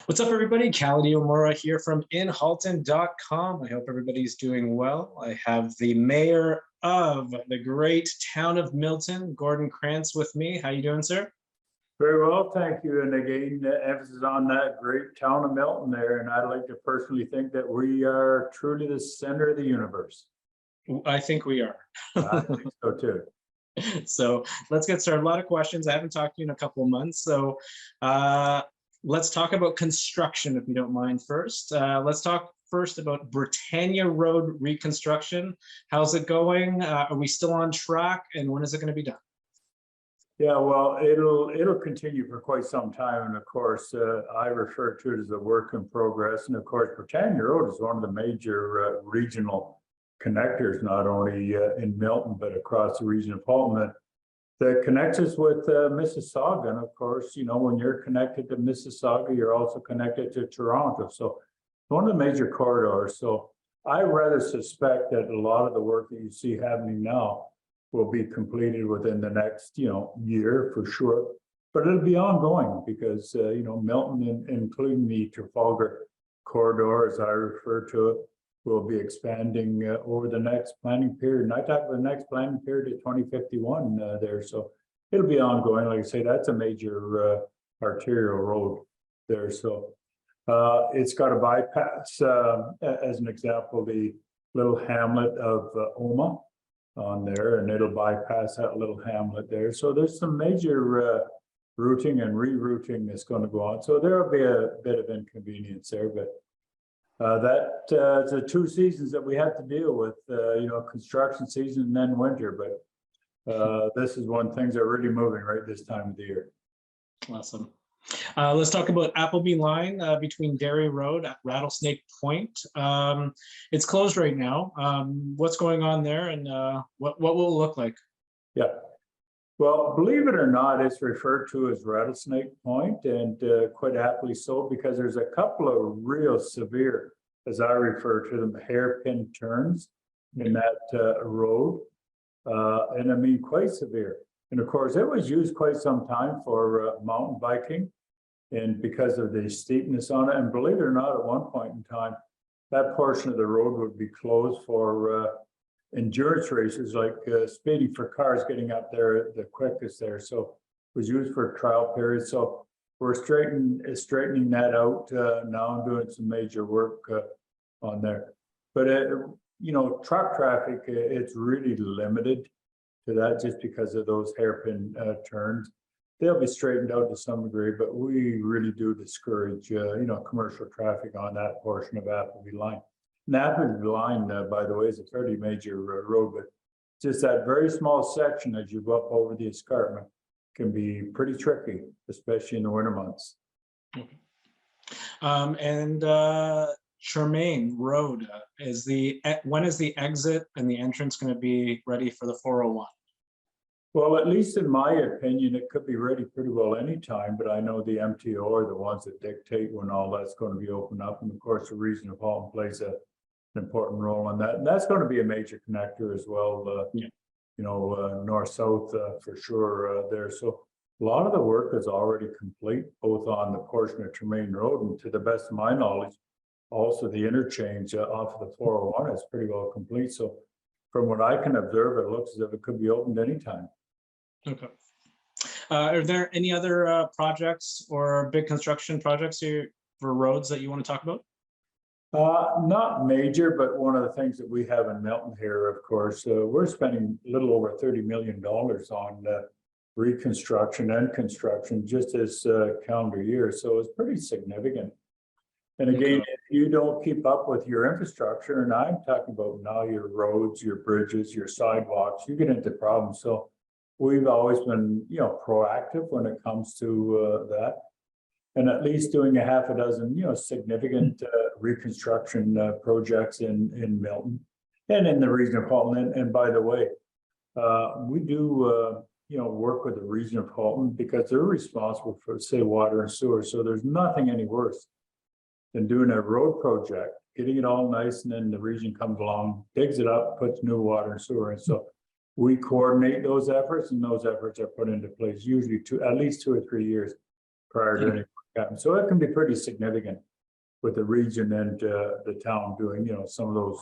What's up, everybody? Callie Omura here from inhalton.com. I hope everybody's doing well. I have the mayor of the great town of Milton, Gordon Krantz, with me. How you doing, sir? Very well, thank you. And again, emphasis on that great town of Milton there. And I'd like to personally think that we are truly the center of the universe. I think we are. I think so too. So let's get started. A lot of questions. I haven't talked to you in a couple of months. So let's talk about construction, if you don't mind first. Let's talk first about Britannia Road reconstruction. How's it going? Are we still on track? And when is it going to be done? Yeah, well, it'll continue for quite some time. And of course, I refer to it as a work in progress. And of course, Britannia Road is one of the major regional connectors, not only in Milton, but across the region of Halton, that connects us with Mississauga. And of course, you know, when you're connected to Mississauga, you're also connected to Toronto. So one of the major corridors. So I rather suspect that a lot of the work that you see happening now will be completed within the next, year for sure. But it'll be ongoing because, Milton, including the Trafalgar corridor, as I refer to it, will be expanding over the next planning period. And I talk about the next planning period to 2051 there. So it'll be ongoing. Like I say, that's a major arterial road there. So it's got a bypass, as an example, the little hamlet of Oma on there, and it'll bypass that little hamlet there. So there's some major routing and rerouting that's going to go on. So there'll be a bit of inconvenience there, but that's the two seasons that we have to deal with, construction season and then winter. But this is when things are really moving right this time of the year. Awesome. Let's talk about Applebee Line between Derry Road at Rattlesnake Point. It's closed right now. What's going on there, and what will it look like? Yeah. Well, believe it or not, it's referred to as Rattlesnake Point, and quite aptly so, because there's a couple of real severe, as I refer to them, hairpin turns in that road. And I mean, quite severe. And of course, it was used quite some time for mountain biking, and because of the steepness on it. And believe it or not, at one point in time, that portion of the road would be closed for endurance races, like speeding for cars getting up there the quickest there. So it was used for trial periods. So we're straightening that out now and doing some major work on there. But truck traffic, it's really limited to that just because of those hairpin turns. They'll be straightened out to some degree, but we really do discourage commercial traffic on that portion of Applebee Line. And Applebee Line, by the way, is a fairly major road, but just that very small section as you go up over the escarpment can be pretty tricky, especially in the winter months. And Tremaine Road, when is the exit and the entrance going to be ready for the 401? Well, at least in my opinion, it could be ready pretty well anytime, but I know the MTO are the ones that dictate when all that's going to be opened up. And of course, the region of Halton plays an important role on that. And that's going to be a major connector as well, north-south for sure there. So a lot of the work is already complete, both on the portion of Tremaine Road, and to the best of my knowledge, also the interchange off of the 401 is pretty well complete. So from what I can observe, it looks as if it could be opened anytime. Okay. Are there any other projects or big construction projects for roads that you want to talk about? Not major, but one of the things that we have in Milton here, of course, we're spending a little over $30 million on reconstruction and construction just this calendar year. So it's pretty significant. And again, if you don't keep up with your infrastructure, and I'm talking about now your roads, your bridges, your sidewalks, you get into problems. So we've always been, proactive when it comes to that. And at least doing a half a dozen, significant reconstruction projects in Milton and in the region of Halton. And by the way, we do, work with the region of Halton because they're responsible for, say, water and sewer. So there's nothing any worse than doing a road project, getting it all nice, and then the region comes along, digs it up, puts new water and sewer in. So we coordinate those efforts, and those efforts are put into place usually at least 2 or 3 years prior to any work happening. So it can be pretty significant with the region and the town doing, some of those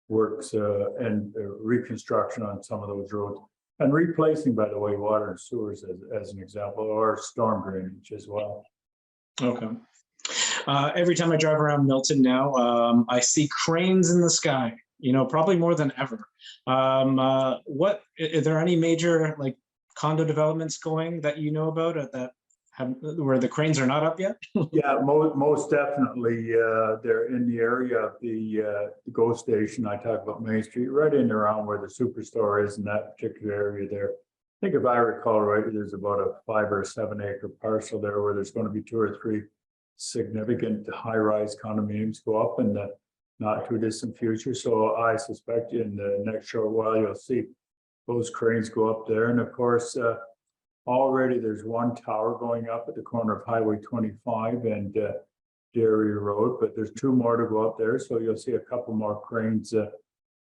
works and reconstruction on some of those roads. And replacing, by the way, water and sewers as an example, or storm drainage as well. Okay. Every time I drive around Milton now, I see cranes in the sky, probably more than ever. Are there any major like condo developments going that you know about where the cranes are not up yet? Yeah, most definitely. They're in the area of the GO station. I talk about Main Street, right in around where the superstore is in that particular area there. I think if I recall right, there's about a 5 or 7 acre parcel there where there's going to be 2 or 3 significant high-rise condominiums go up in the not too distant future. So I suspect in the next short while you'll see those cranes go up there. And of course, already there's one tower going up at the corner of Highway 25 and Dairy Road, but there's 2 more to go up there. So you'll see a couple more cranes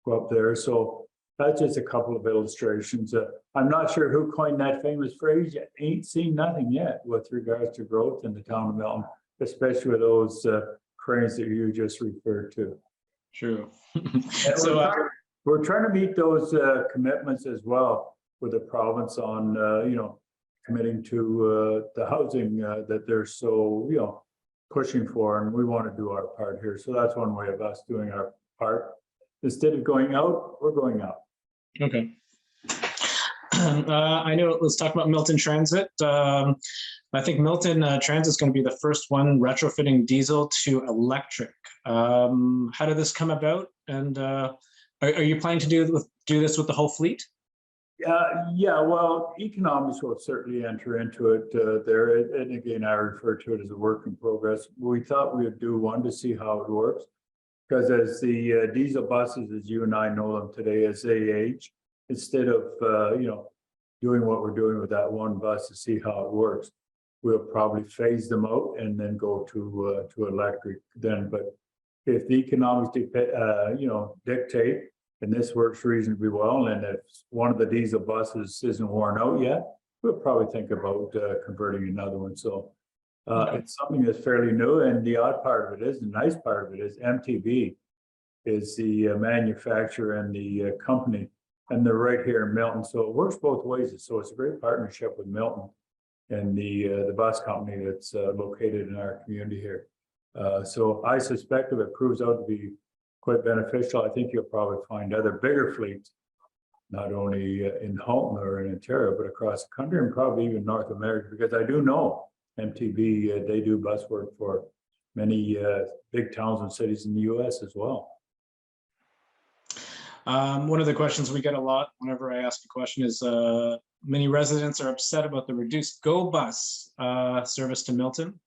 go up there. So that's just a couple of illustrations. I'm not sure who coined that famous phrase yet. Ain't seen nothing yet with regards to growth in the town of Milton, especially with those cranes that you just referred to. True. So we're trying to meet those commitments as well with the province on, committing to the housing that they're so, pushing for, and we want to do our part here. So that's one way of us doing our part. Instead of going out, we're going up. Okay. I know, let's talk about Milton Transit. I think Milton Transit is going to be the first one retrofitting diesel to electric. How did this come about? And are you planning to do this with the whole fleet? Yeah, well, economics will certainly enter into it there. And again, I refer to it as a work in progress. We thought we would do one to see how it works. Because as the diesel buses, as you and I know them today, as they age, instead of doing what we're doing with that one bus to see how it works, we'll probably phase them out and then go to electric then. But if the economics dictate, and this works reasonably well, and if one of the diesel buses isn't worn out yet, we'll probably think about converting another one. So. It's something that's fairly new, and the odd part of it is, the nice part of it is MTB is the manufacturer and the company, and they're right here in Milton. So it works both ways. So it's a great partnership with Milton and the bus company that's located in our community here. So I suspect if it proves out to be quite beneficial, I think you'll probably find other bigger fleets, not only in Halton or in Ontario, but across the country and probably even North America, because I do know MTB, they do bus work for many big towns and cities in the US as well. One of the questions we get a lot whenever I ask a question is many residents are upset about the reduced GO bus service to Milton.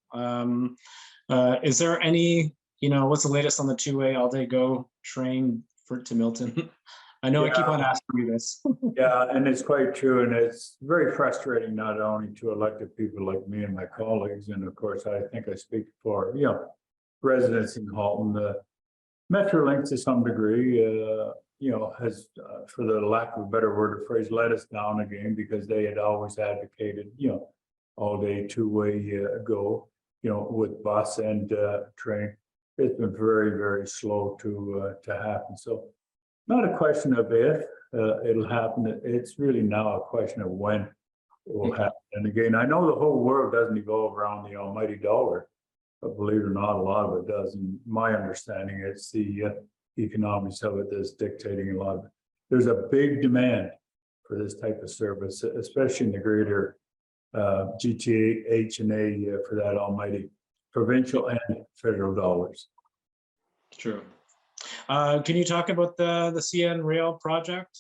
Is there any, what's the latest on the 2-way all-day GO train to Milton? I know I keep on asking you this. Yeah, and it's quite true. And it's very frustrating, not only to elected people like me and my colleagues, and of course, I think I speak for, residents in Halton. Metrolink to some degree, has, for the lack of a better word or phrase, let us down again because they had always advocated, all day 2-way GO, with bus and train. It's been very, very slow to happen. So, not a question of if it'll happen. It's really now a question of when it will happen. And again, I know the whole world doesn't evolve around the almighty dollar, but believe it or not, a lot of it does. And my understanding is the economics of it that's dictating a lot of it. There's a big demand for this type of service, especially in the greater GTA, H&A for that almighty provincial and federal dollars. True. Can you talk about the CN Rail project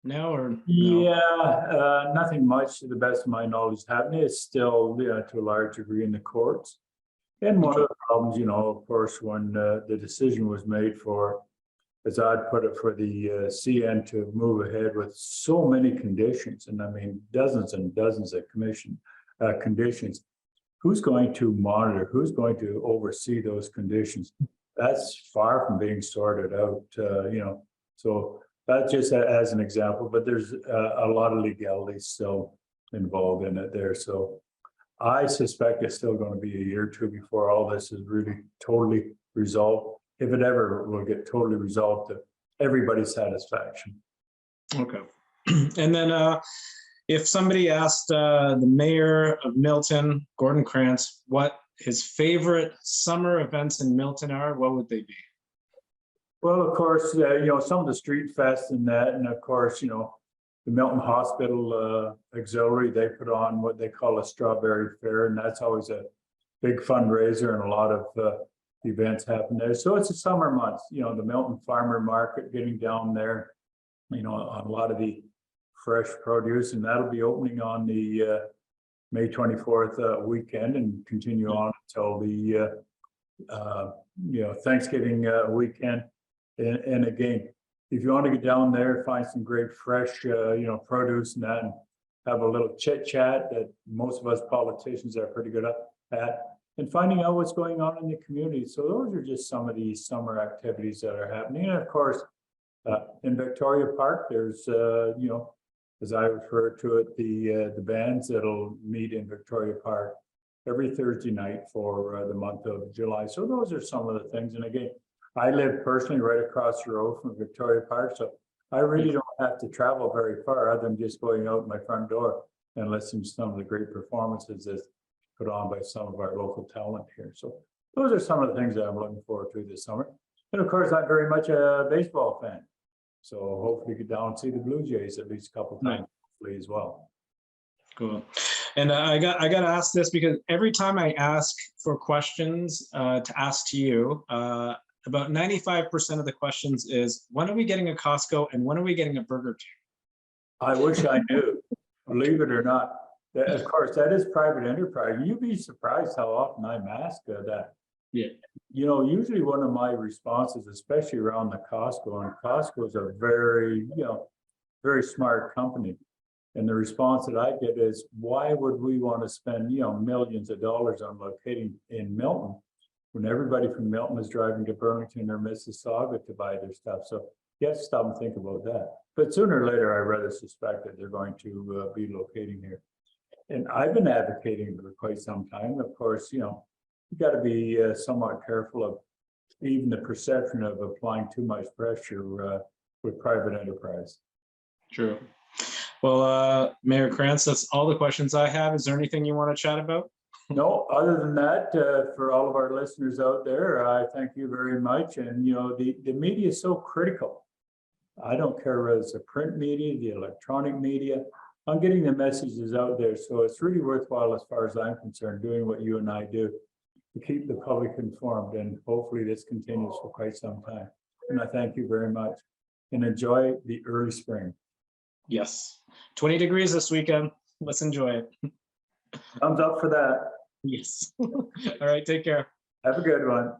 now, or no? Yeah, nothing much to the best of my knowledge happening. It's still to a large degree in the courts. And one of the problems, of course, when the decision was made for, as I'd put it, for the CN to move ahead with so many conditions, and I mean dozens and dozens of conditions, who's going to monitor, who's going to oversee those conditions? That's far from being sorted out, so that's just as an example, but there's a lot of legality still involved in it there. So I suspect it's still going to be a year or two before all this is really totally resolved. If it ever will get totally resolved to everybody's satisfaction. Okay. And then if somebody asked the mayor of Milton, Gordon Krantz, what his favorite summer events in Milton are, what would they be? Well, of course, some of the street fests and that, and of course, the Milton Hospital Auxiliary, they put on what they call a strawberry fair, and that's always a big fundraiser, and a lot of events happen there. So it's a summer months, the Milton Farmer Market getting down there, on a lot of the fresh produce, and that'll be opening on the May 24th weekend and continue on until the Thanksgiving weekend. And again, if you want to get down there, find some great fresh, produce and that, and have a little chit chat that most of us politicians are pretty good at, and finding out what's going on in the community. So those are just some of the summer activities that are happening. And of course, in Victoria Park, there's, as I refer to it, the bands that'll meet in Victoria Park every Thursday night for the month of July. So those are some of the things. And again, I live personally right across the road from Victoria Park, so I really don't have to travel very far other than just going out my front door and listening to some of the great performances that's put on by some of our local talent here. So those are some of the things that I'm looking forward to this summer. And of course, I'm very much a baseball fan. So hopefully get down and see the Blue Jays at least a couple of times as well. Cool. And I got to ask this because every time I ask for questions to ask to you, about 95% of the questions is, when are we getting a Costco and when are we getting a Burger King? I wish I knew, believe it or not. Of course, that is private enterprise. You'd be surprised how often I'm asked that. Yeah. Usually one of my responses, especially around the Costco, and Costco's a very, very smart company. And the response that I get is, why would we want to spend, millions of dollars on locating in Milton when everybody from Milton is driving to Burlington or Mississauga to buy their stuff? So you have to stop and think about that. But sooner or later, I rather suspect that they're going to be locating here. And I've been advocating for quite some time. Of course, you got to be somewhat careful of even the perception of applying too much pressure with private enterprise. True. Well, Mayor Krantz, that's all the questions I have. Is there anything you want to chat about? No, other than that, for all of our listeners out there, I thank you very much. And, the media is so critical. I don't care whether it's the print media, the electronic media. I'm getting the messages out there. So it's really worthwhile, as far as I'm concerned, doing what you and I do to keep the public informed. And hopefully this continues for quite some time. And I thank you very much and enjoy the early spring. Yes. 20 degrees this weekend. Let's enjoy it. Thumbs up for that. Yes. All right. Take care. Have a good one.